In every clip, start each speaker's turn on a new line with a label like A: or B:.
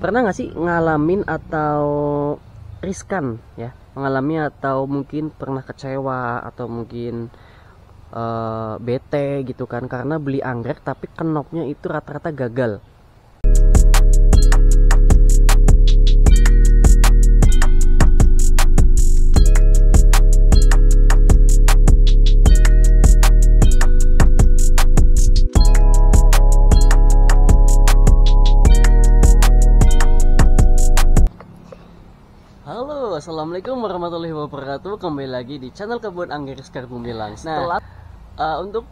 A: Pernah nggak sih ngalamin atau riskan ya, mengalami atau mungkin pernah kecewa atau mungkin bete gitu kan karena beli anggrek tapi kenopnya itu rata-rata gagal. Halo, assalamualaikum warahmatullahi wabarakatuh. Kembali lagi di channel Kebun Anggrek Sekar Gumilang. Setelah untuk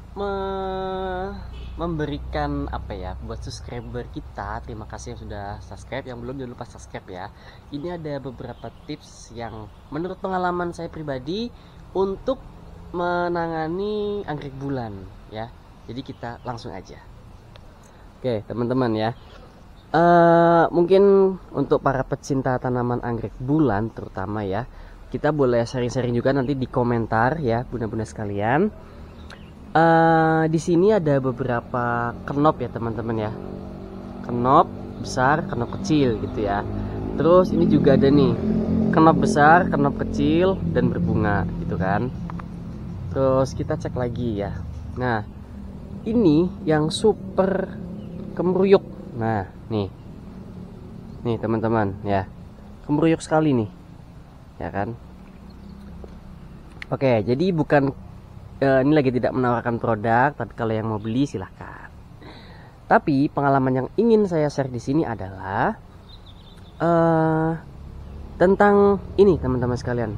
A: memberikan apa ya buat subscriber kita, terima kasih yang sudah subscribe. Yang belum jangan lupa subscribe ya. Ini ada beberapa tips yang menurut pengalaman saya pribadi untuk menangani anggrek bulan ya. Jadi kita langsung aja. Oke teman-teman ya. Mungkin untuk para pecinta tanaman anggrek bulan terutama ya, kita boleh sharing-sharing juga nanti di komentar ya bunda-bunda sekalian. Di sini ada beberapa kenop ya teman-teman ya, kenop besar, kenop kecil gitu ya. Terus ini juga ada nih kenop besar, kenop kecil dan berbunga gitu kan. Terus kita cek lagi ya. Nah ini yang super kemeruyuk. Nah nih teman-teman ya, kemeruyuk sekali nih ya kan. Oke, jadi bukan ini lagi tidak menawarkan produk, tapi kalau yang mau beli silahkan. Tapi pengalaman yang ingin saya share di sini adalah tentang ini teman-teman sekalian.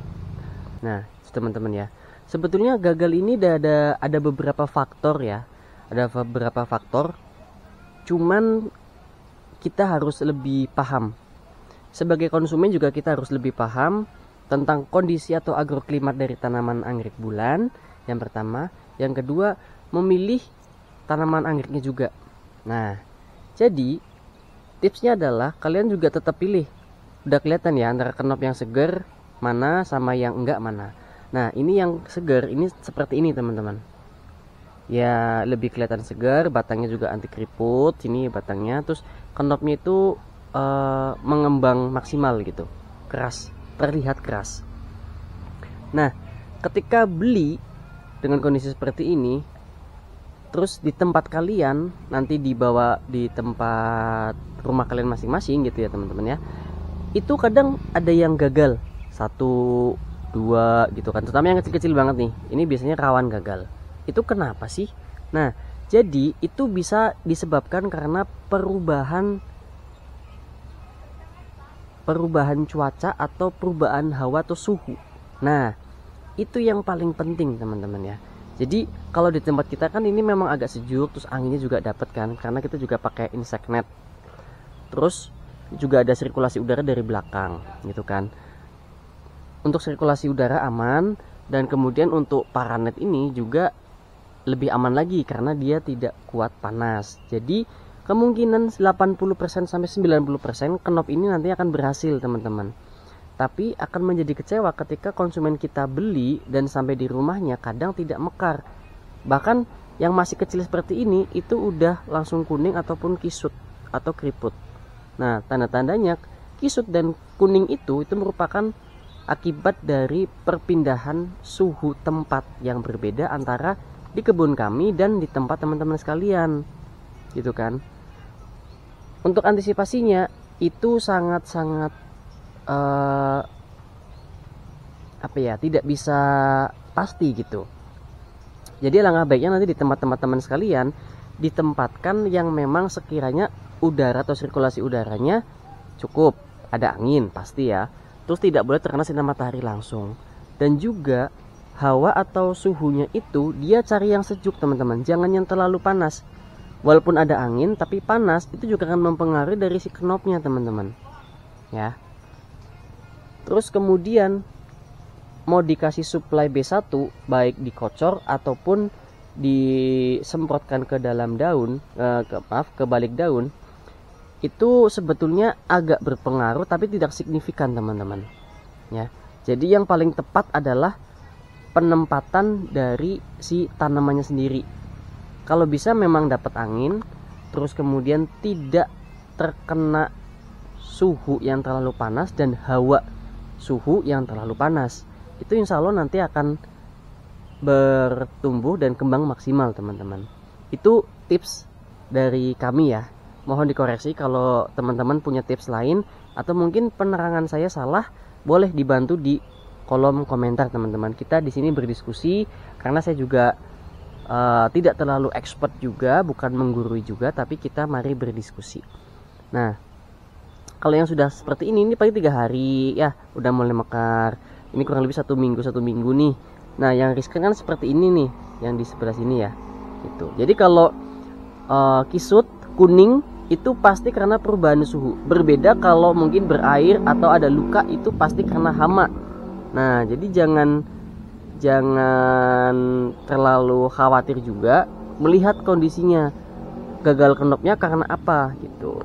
A: Nah teman-teman ya, sebetulnya gagal ini ada beberapa faktor ya, ada beberapa faktor. Cuman kita harus lebih paham. Sebagai konsumen juga kita harus lebih paham tentang kondisi atau agroklimat dari tanaman anggrek bulan. Yang pertama, yang kedua, memilih tanaman anggreknya juga. Nah, jadi tipsnya adalah kalian juga tetap pilih. Udah kelihatan ya antara kenop yang segar mana sama yang enggak mana. Nah, ini yang segar ini seperti ini teman-teman. Ya lebih kelihatan segar, batangnya juga anti keriput. Sini batangnya, terus kenopnya itu mengembang maksimal gitu, keras, terlihat keras. Nah ketika beli dengan kondisi seperti ini, terus di tempat kalian nanti dibawa di tempat rumah kalian masing-masing gitu ya teman-teman ya, itu kadang ada yang gagal 1, 2 gitu kan, terutama yang kecil-kecil banget nih, ini biasanya rawan gagal. Itu kenapa sih? Nah, jadi itu bisa disebabkan karena perubahan cuaca atau perubahan hawa atau suhu. Nah, itu yang paling penting teman-teman ya. Jadi kalau di tempat kita kan ini memang agak sejuk, terus anginnya juga dapat kan, karena kita juga pakai insect net. Terus juga ada sirkulasi udara dari belakang gitu kan. Untuk sirkulasi udara aman, dan kemudian untuk paranet ini juga lebih aman lagi karena dia tidak kuat panas. Jadi kemungkinan 80% sampai 90% kenop ini nanti akan berhasil teman-teman. Tapi akan menjadi kecewa ketika konsumen kita beli dan sampai di rumahnya kadang tidak mekar. Bahkan yang masih kecil seperti ini itu udah langsung kuning ataupun kisut atau keriput. Nah, tanda-tandanya kisut dan kuning itu merupakan akibat dari perpindahan suhu tempat yang berbeda antara di kebun kami dan di tempat teman-teman sekalian gitu kan. Untuk antisipasinya itu sangat-sangat tidak bisa pasti gitu. Jadi langkah baiknya nanti di tempat-tempat teman sekalian ditempatkan yang memang sekiranya udara atau sirkulasi udaranya cukup, ada angin pasti ya, terus tidak boleh terkena sinar matahari langsung, dan juga hawa atau suhunya itu dia cari yang sejuk teman-teman, jangan yang terlalu panas. Walaupun ada angin tapi panas itu juga akan mempengaruhi dari si kenopnya teman-teman ya. Terus kemudian mau dikasih suplai B1 baik dikocor ataupun disemprotkan ke dalam daun, ke balik daun, itu sebetulnya agak berpengaruh tapi tidak signifikan teman-teman ya. Jadi yang paling tepat adalah penempatan dari si tanamannya sendiri. Kalau bisa memang dapat angin, terus kemudian tidak terkena suhu yang terlalu panas dan hawa suhu yang terlalu panas. Itu insya Allah nanti akan bertumbuh dan kembang maksimal teman-teman. Itu tips dari kami ya. Mohon dikoreksi kalau teman-teman punya tips lain atau mungkin penerangan saya salah, boleh dibantu di kolom komentar teman-teman. Kita di sini berdiskusi karena saya juga tidak terlalu expert juga, bukan menggurui juga, tapi kita mari berdiskusi. Nah, kalau yang sudah seperti ini paling 3 hari ya udah mulai mekar. Ini kurang lebih 1 minggu nih. Nah, yang riskan kan seperti ini nih, yang di sebelah sini ya. Itu. Jadi kalau kisut kuning itu pasti karena perubahan suhu. Berbeda kalau mungkin berair atau ada luka, itu pasti karena hama. Nah, jadi jangan terlalu khawatir juga melihat kondisinya, gagal kenopnya karena apa gitu.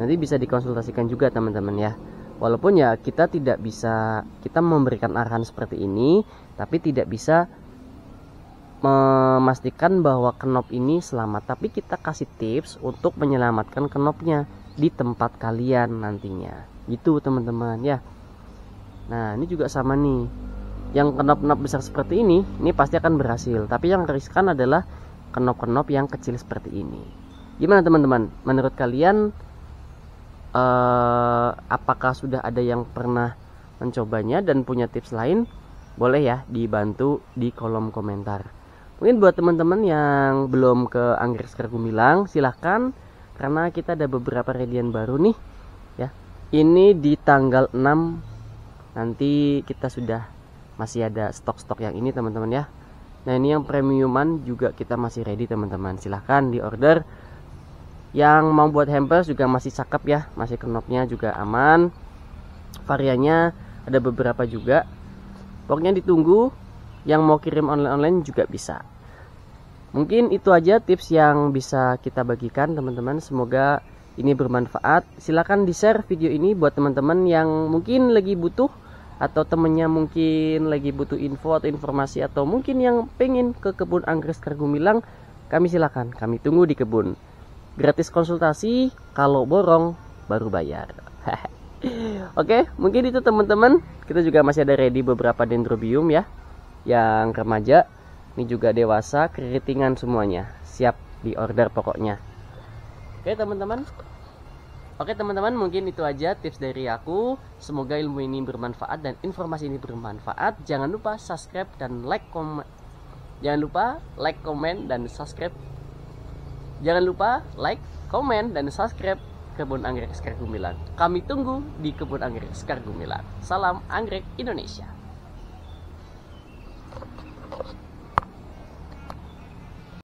A: Nanti bisa dikonsultasikan juga teman-teman ya. Walaupun ya kita tidak bisa, kita memberikan arahan seperti ini, tapi tidak bisa memastikan bahwa kenop ini selamat. Tapi kita kasih tips untuk menyelamatkan kenopnya di tempat kalian nantinya. Gitu teman-teman ya. Nah, ini juga sama nih. Yang kenop-kenop besar seperti ini pasti akan berhasil. Tapi yang riskan adalah kenop-kenop yang kecil seperti ini. Gimana teman-teman? Menurut kalian apakah sudah ada yang pernah mencobanya dan punya tips lain? Boleh ya dibantu di kolom komentar. Mungkin buat teman-teman yang belum ke Anggrek Sekar Gumilang, silahkan, karena kita ada beberapa redian baru nih ya. Ini di tanggal 6 nanti kita sudah masih ada stok-stok yang ini teman-teman ya. Nah, ini yang premiuman juga kita masih ready teman-teman. Silahkan di order. Yang mau buat hampers juga masih cakep ya, masih kenopnya juga aman. Variannya ada beberapa juga. Pokoknya ditunggu. Yang mau kirim online-online juga bisa. Mungkin itu aja tips yang bisa kita bagikan teman-teman. Semoga ini bermanfaat. Silahkan di-share video ini buat teman-teman yang mungkin lagi butuh, atau temennya mungkin lagi butuh info atau informasi, atau mungkin yang pengen ke kebun anggrek Sekar Gumilang. Kami silakan, kami tunggu di kebun. Gratis konsultasi, kalau borong baru bayar. Oke, mungkin itu teman-teman. Kita juga masih ada ready beberapa dendrobium ya, yang remaja. Ini juga dewasa, keritingan semuanya. Siap di order pokoknya. Oke teman-teman, mungkin itu aja tips dari aku. Semoga ilmu ini bermanfaat dan informasi ini bermanfaat. Jangan lupa subscribe dan like, komen. Jangan lupa like, komen, dan subscribe. Jangan lupa like, komen, dan subscribe Kebun Anggrek Sekar Gumilang. Kami tunggu di Kebun Anggrek Sekar Gumilang. Salam Anggrek Indonesia.